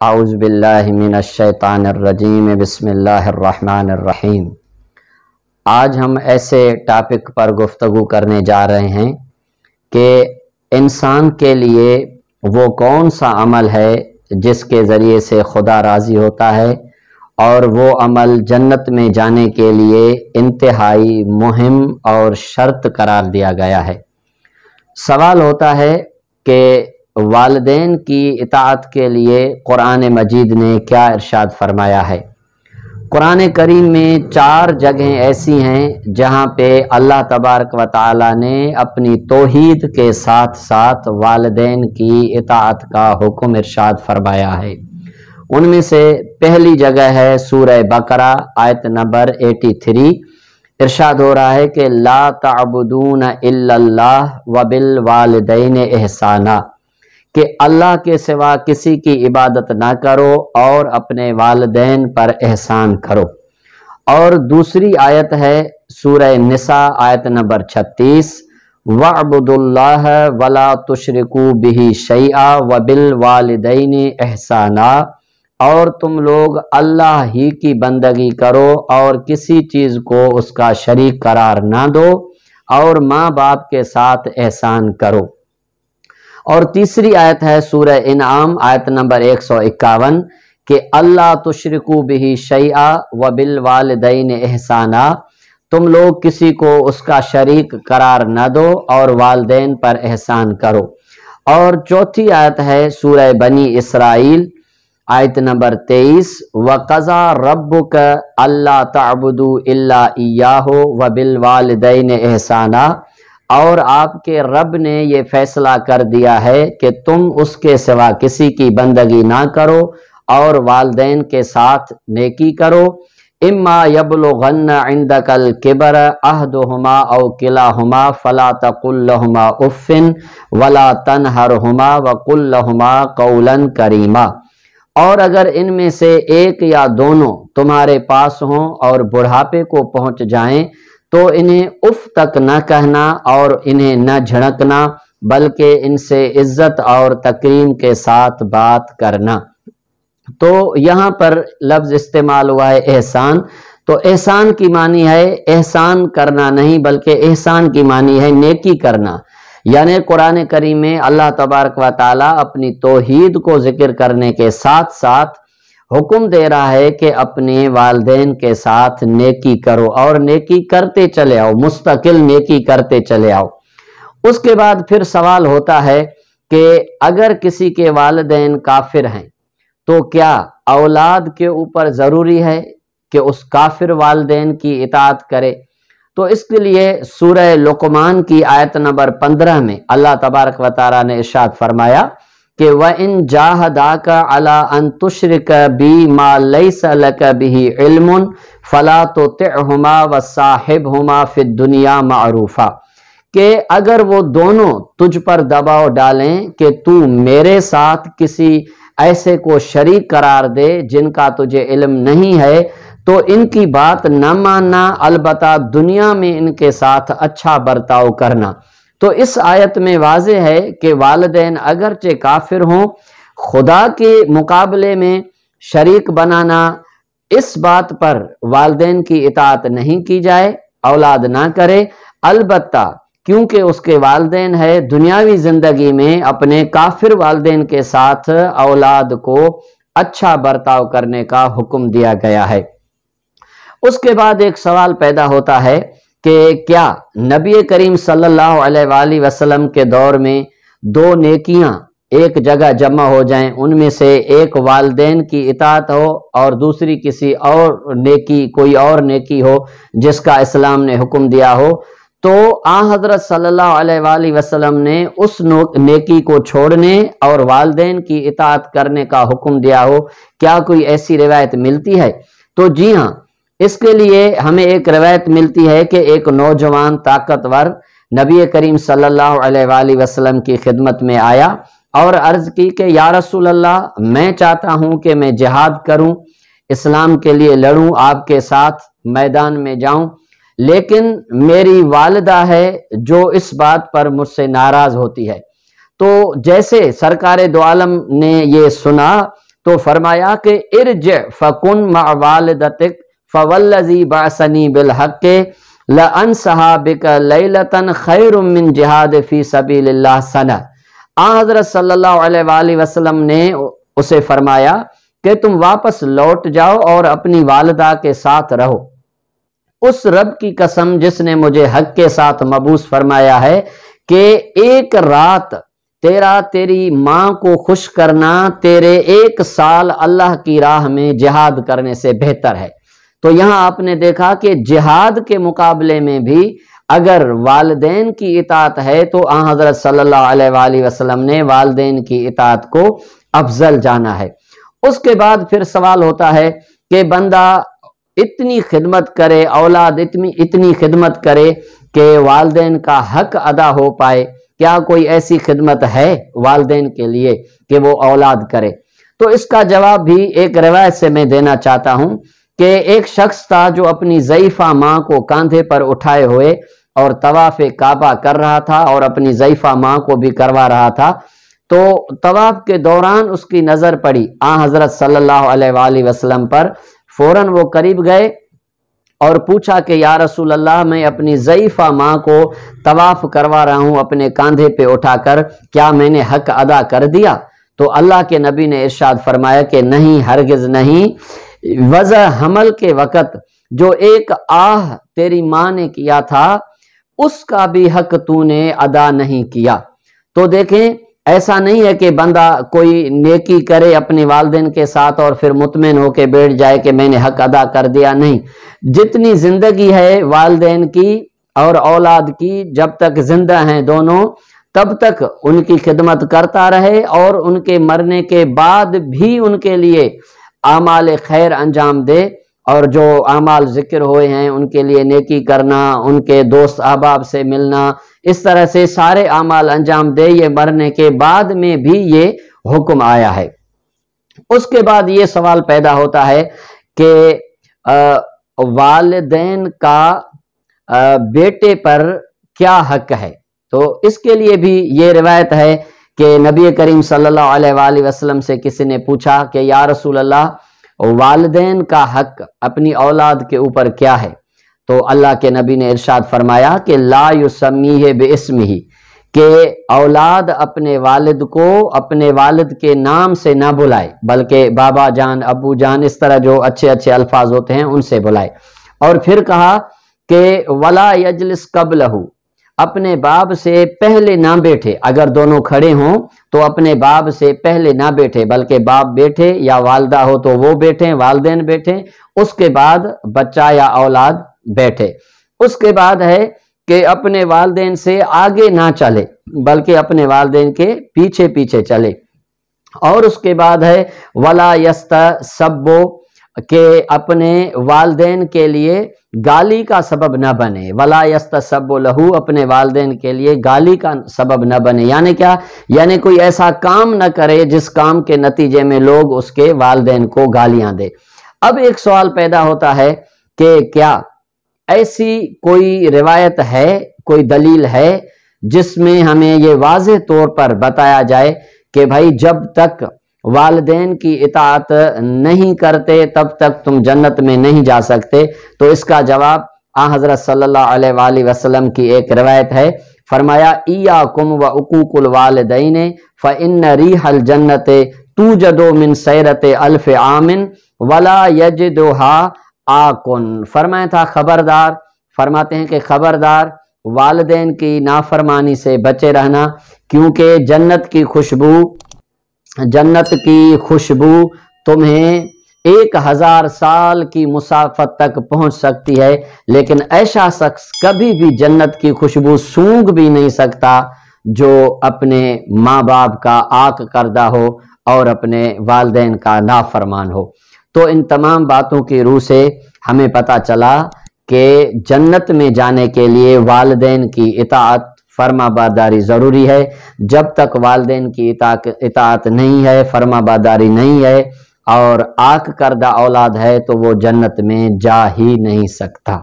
اعوذ باللہ من الشیطان الرجیم بسم اللہ الرحمن الرحیم۔ آج ہم ایسے ٹاپک پر گفتگو کرنے جا رہے ہیں کہ انسان کے لیے وہ کون سا عمل ہے جس کے ذریعے سے خدا راضی ہوتا ہے اور وہ عمل جنت میں جانے کے لیے انتہائی مہم اور شرط قرار دیا گیا ہے۔ سوال ہوتا ہے کہ والدین کی اطاعت کے لیے قرآن مجید نے کیا ارشاد فرمایا ہے۔ قرآن کریم میں 4 جگہیں ایسی ہیں جہاں پہ اللہ تبارک و تعالی نے اپنی توحید کے ساتھ ساتھ والدین کی اطاعت کا حکم ارشاد فرمایا ہے۔ ان میں سے پہلی جگہ ہے سورہ بقرہ آیت نمبر 83۔ ارشاد ہو رہا ہے کہ لا تعبدون الا اللہ وبالوالدین احسانا، کہ اللہ کے سوا کسی کی عبادت نہ کرو اور اپنے والدین پر احسان کرو۔ اور دوسری آیت ہے سورہ نساء آیت نمبر 36، وَاعْبُدُوا اللَّهَ وَلَا تُشْرِكُوا بِهِ شَيْئًا وَبِالْوَالِدَيْنِ احسانا، اور تم لوگ اللہ ہی کی بندگی کرو اور کسی چیز کو اس کا شریک قرار نہ دو اور ماں باپ کے ساتھ احسان کرو۔ اور تیسری آیت ہے سورہ انعام آیت نمبر 151 کہ اللہ تشرکوا بہ شیئا وبالوالدین احسانا، تم لوگ کسی کو اس کا شریک قرار نہ دو اور والدین پر احسان کرو۔ اور چوتھی آیت ہے سورہ بنی اسرائیل آیت نمبر 23، وَقَضَى رَبُّكَ أَلَّا تَعْبُدُوا إِلَّا إِيَّاهُ وَبِالْوَالِدَيْنِ احسانا، اور آپ کے رب نے یہ فیصلہ کر دیا ہے کہ تم اس کے سوا کسی کی بندگی نہ کرو اور والدین کے ساتھ نیکی کرو۔ اما یبلغن عندک الکبر احدہما او کلاہما فلا تقل لہما اف ولا تنہرہما وقل لہما قولا کریما، اور اگر ان میں سے ایک یا دونوں تمہارے پاس ہوں اور بڑھاپے کو پہنچ جائیں تو انہیں اف تک نہ کہنا اور انہیں نہ جھڑکنا، بلکہ ان سے عزت اور تکریم کے ساتھ بات کرنا۔ تو یہاں پر لفظ استعمال ہوا ہے احسان، تو احسان کی معنی ہے احسان کرنا نہیں بلکہ احسان کی معنی ہے نیکی کرنا۔ یعنی قرآن کریم میں اللہ تبارک و تعالی اپنی توحید کو ذکر کرنے کے ساتھ ساتھ حکم دے رہا ہے کہ اپنے والدین کے ساتھ نیکی کرو اور نیکی کرتے چلے آؤ، مستقل نیکی کرتے چلے آؤ۔ اس کے بعد پھر سوال ہوتا ہے کہ اگر کسی کے والدین کافر ہیں تو کیا اولاد کے اوپر ضروری ہے کہ اس کافر والدین کی اطاعت کرے؟ تو اس کے لیے سورہ لقمان کی آیت نمبر 15 میں اللہ تبارک و تعالی نے ارشاد فرمایا کہ وَإِن جَاهَدَاكَ عَلَىٰ أَن تُشْرِكَ بِي مَا لَيْسَ لَكَ بِهِ عِلْمٌ فَلَا تُطِعْهُمَا وَصَاحِبْهُمَا فِي الدُّنْيَا مَعْرُوفًا، کہ اگر وہ دونوں تجھ پر دباؤ ڈالیں کہ تو میرے ساتھ کسی ایسے کو شریک قرار دے جن کا تجھے علم نہیں ہے تو ان کی بات نہ ماننا، البتہ دنیا میں ان کے ساتھ اچھا برتاؤ کرنا۔ تو اس آیت میں واضح ہے کہ والدین اگرچہ کافر ہوں، خدا کے مقابلے میں شریک بنانا، اس بات پر والدین کی اطاعت نہیں کی جائے، اولاد نہ کرے، البتہ کیونکہ اس کے والدین ہے دنیاوی زندگی میں اپنے کافر والدین کے ساتھ اولاد کو اچھا برتاؤ کرنے کا حکم دیا گیا ہے۔ اس کے بعد ایک سوال پیدا ہوتا ہے کہ کیا نبی کریم صلی اللہ علیہ وآلہ وسلم کے دور میں 2 نیکیاں ایک جگہ جمع ہو جائیں، ان میں سے ایک والدین کی اطاعت ہو اور دوسری کسی اور نیکی، کوئی اور نیکی ہو جس کا اسلام نے حکم دیا ہو، تو حضرت صلی اللہ علیہ وآلہ وسلم نے اس نیکی کو چھوڑنے اور والدین کی اطاعت کرنے کا حکم دیا ہو؟ کیا کوئی ایسی روایت ملتی ہے؟ تو جی ہاں، اس کے لیے ہمیں ایک روایت ملتی ہے کہ ایک نوجوان طاقتور نبی کریم صلی اللہ علیہ وآلہ وسلم کی خدمت میں آیا اور عرض کی کہ یا رسول اللہ، میں چاہتا ہوں کہ میں جہاد کروں، اسلام کے لیے لڑوں، آپ کے ساتھ میدان میں جاؤں، لیکن میری والدہ ہے جو اس بات پر مجھ سے ناراض ہوتی ہے۔ تو جیسے سرکار دو عالم نے یہ سنا تو فرمایا کہ ارجع فکن مع والدتک فوالذی بعثنی بالحق لانصحا بک لیلۃ خیر من جہاد فی سبیل اللہ سنہ۔ حضرت صلی اللہ علیہ وآلہ وسلم نے اسے فرمایا کہ تم واپس لوٹ جاؤ اور اپنی والدہ کے ساتھ رہو۔ اس رب کی قسم جس نے مجھے حق کے ساتھ مبعوث فرمایا ہے کہ ایک رات تیری ماں کو خوش کرنا تیرے 1 سال اللہ کی راہ میں جہاد کرنے سے بہتر ہے۔ تو یہاں آپ نے دیکھا کہ جہاد کے مقابلے میں بھی اگر والدین کی اطاعت ہے تو حضرت صلی اللہ علیہ وآلہ وسلم نے والدین کی اطاعت کو افضل جانا ہے۔ اس کے بعد پھر سوال ہوتا ہے کہ بندہ اتنی خدمت کرے، اولاد اتنی خدمت کرے کہ والدین کا حق ادا ہو پائے، کیا کوئی ایسی خدمت ہے والدین کے لیے کہ وہ اولاد کرے؟ تو اس کا جواب بھی ایک روایت سے میں دینا چاہتا ہوں کہ ایک شخص تھا جو اپنی ضعیفہ ماں کو کاندھے پر اٹھائے ہوئے اور طواف کعبہ کر رہا تھا اور اپنی ضعیفہ ماں کو بھی کروا رہا تھا۔ تو طواف کے دوران اس کی نظر پڑی حضرت صلی اللہ علیہ وآلہ وسلم پر، فوراً وہ قریب گئے اور پوچھا کہ یا رسول اللہ میں اپنی ضعیفہ ماں کو طواف کروا رہا ہوں اپنے کاندھے پہ اٹھا کر، کیا میں نے حق ادا کر دیا؟ تو اللہ کے نبی نے ارشاد فرمایا کہ نہیں، ہرگز نہیں۔ وضع حمل کے وقت جو ایک آہ تیری ماں نے کیا تھا اس کا بھی حق تو نے ادا نہیں کیا۔ تو دیکھیں ایسا نہیں ہے کہ بندہ کوئی نیکی کرے اپنے والدین کے ساتھ اور پھر مطمئن ہو کے بیٹھ جائے کہ میں نے حق ادا کر دیا، نہیں۔ جتنی زندگی ہے والدین کی اور اولاد کی، جب تک زندہ ہیں دونوں تب تک ان کی خدمت کرتا رہے اور ان کے مرنے کے بعد بھی ان کے لیے اعمال خیر انجام دے، اور جو اعمال ذکر ہوئے ہیں ان کے لیے نیکی کرنا، ان کے دوست احباب سے ملنا، اس طرح سے سارے اعمال انجام دے، یہ مرنے کے بعد میں بھی یہ حکم آیا ہے۔ اس کے بعد یہ سوال پیدا ہوتا ہے کہ والدین کا بیٹے پر کیا حق ہے؟ تو اس کے لیے بھی یہ روایت ہے کہ نبی کریم صلی اللہ علیہ وآلہ وسلم سے کسی نے پوچھا کہ یا رسول اللہ والدین کا حق اپنی اولاد کے اوپر کیا ہے؟ تو اللہ کے نبی نے ارشاد فرمایا کہ لا یسمیہ باسمہ، کہ اولاد اپنے والد کو اپنے والد کے نام سے نہ بلائے بلکہ بابا جان، ابو جان، اس طرح جو اچھے اچھے الفاظ ہوتے ہیں ان سے بلائے۔ اور پھر کہا کہ ولا یجلس قبلہ، اپنے باپ سے پہلے نہ بیٹھے، اگر دونوں کھڑے ہوں تو اپنے باپ سے پہلے نہ بیٹھے بلکہ باپ بیٹھے یا والدہ ہو تو وہ بیٹھیں، والدین بیٹھیں، اس کے بعد بچہ یا اولاد بیٹھے۔ اس کے بعد ہے کہ اپنے والدین سے آگے نہ چلے بلکہ اپنے والدین کے پیچھے پیچھے چلے۔ اور اس کے بعد ہے ولا یستسب، کہ اپنے والدین کے لیے گالی کا سبب نہ بنے، ولا یستسب لہو، اپنے والدین کے لیے گالی کا سبب نہ بنے۔ یعنی کیا؟ یعنی کوئی ایسا کام نہ کرے جس کام کے نتیجے میں لوگ اس کے والدین کو گالیاں دے۔ اب ایک سوال پیدا ہوتا ہے کہ کیا ایسی کوئی روایت ہے، کوئی دلیل ہے جس میں ہمیں یہ واضح طور پر بتایا جائے کہ بھائی جب تک والدین کی اطاعت نہیں کرتے تب تک تم جنت میں نہیں جا سکتے؟ تو اس کا جواب حضرت صلی اللہ علیہ وآلہ وسلم کی ایک روایت ہے، فرمایا ایاکم وعقوق الوالدین فإن ریح الجنت توجد من سیرت الف عام ولا یجدها آکن۔ فرمایا تھا خبردار، فرماتے ہیں کہ خبردار والدین کی نافرمانی سے بچے رہنا، کیونکہ جنت کی خوشبو تمہیں 1000 سال کی مسافت تک پہنچ سکتی ہے، لیکن ایسا شخص کبھی بھی جنت کی خوشبو سونگھ بھی نہیں سکتا جو اپنے ماں باپ کا عاق کردہ ہو اور اپنے والدین کا نافرمان ہو۔ تو ان تمام باتوں کی روح سے ہمیں پتہ چلا کہ جنت میں جانے کے لیے والدین کی اطاعت، فرما برداری ضروری ہے۔ جب تک والدین کی اطاعت نہیں ہے، فرما برداری نہیں ہے اور عاق کردہ اولاد ہے تو وہ جنت میں جا ہی نہیں سکتا۔